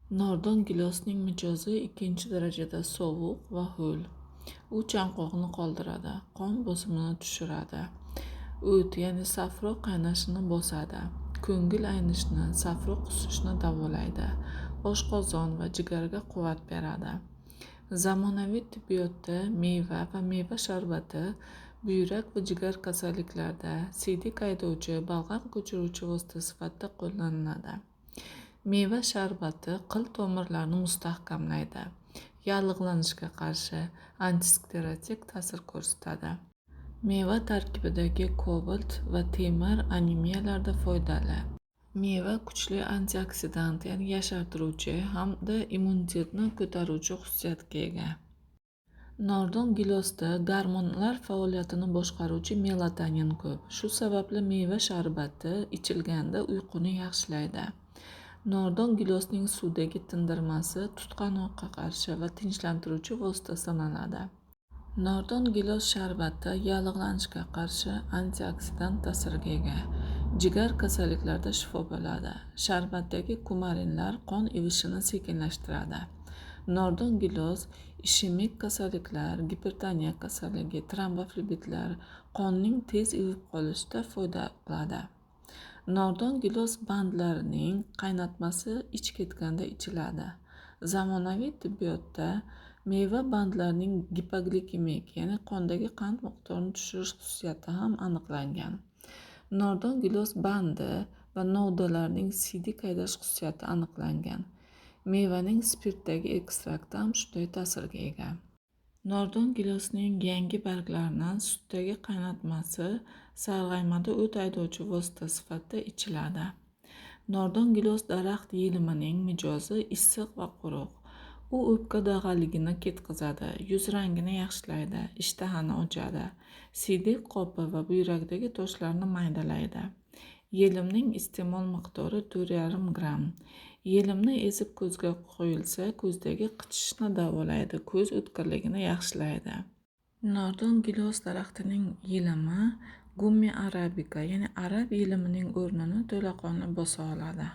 Nordon gilosning mijozi ikkinchi darajada sovuq va ho'l. U chanqoqni qoldiradi, qon bosimini tushiradi. O't, ya'ni safro qaynashini bosadi. Ko'ngil aynishni, safro qusishni davolaydi. Oshqozon va jigarga quvvat beradi. Zamonaviy tibbiyotda meva va meva sharbati buyrak va jigar kasalliklarida siydik haydovchi, balg'am ko'chiruvchi vosita sifatida qo'llaniladi. Meva sharbati qil tomirlarni mustahkamlaydi. Yallig'lanishga qarshi antisklerotik ta'sir ko'rsatadi. Meva tarkibidagi kobalt va temir anemiyalarda foydali. Meva kuchli antioksidant, ya'ni yashartiruvchi hamda immunitetni ko'taruvchi xususiyatga ega. Nordon gilosda gormonlar faoliyatini boshqaruvchi melatonin ko'p. Shu sababli meva sharbati ichilganda uyquni yaxshilaydi. Nordon gilosning suvdagi tindirmasi tutqanoqqa qarshi va tinchlantiruvchi vosita sanaladi. Nordon gilos sharbati yallig'lanishga qarshi antioksidant ta'sirga ega. Jigar kasalliklarida shifo bo'ladi. Sharbatdagi kumarinlar qon ivishini sekinlashtiradi. Nordon gilos ishemik kasalliklar, gipertoniya kasalligi, tromboflebitlar, qonning tez ivib qolishida foyda qiladi. Nordon gilos bandlarining qaynatmasi ich ketganda ichiladi. Zamonaviy tibbiyotda meva bandlarining gipoglikemik, ya'ni qondagi qand miqdorini tushirish xususiyati ham aniqlangan. Nordon gilos bandi va novdalarning siydik haydash xususiyati aniqlangan. Mevaning spirtdagi ekstrakti ham shunday ta'sirga ega. Nordon gilosning yangi barglarini sutdagi qaynatmasi sarg'aymada o't haydovchi vosita sifatida ichiladi. Nordon gilos daraxt yelimining mijozi issiq va quruq. U o'pka dag'alligini ketkazadi, yuz rangini yaxshilaydi, ishtahani ochadi, siydik qopi va buyrakdagi toshlarni maydalaydi. Yelimning iste'mol miqdori 4,5 gramm. Yelimni ezib ko'zga qo'yilsa, ko'zdagi qichishishni davolaydi, ko'z o'tkirligini yaxshilaydi. Nordon gilos daraxtining yelimi gummi arabika, ya'ni arab yelimining o'rnini to'laqonli bosa oladi.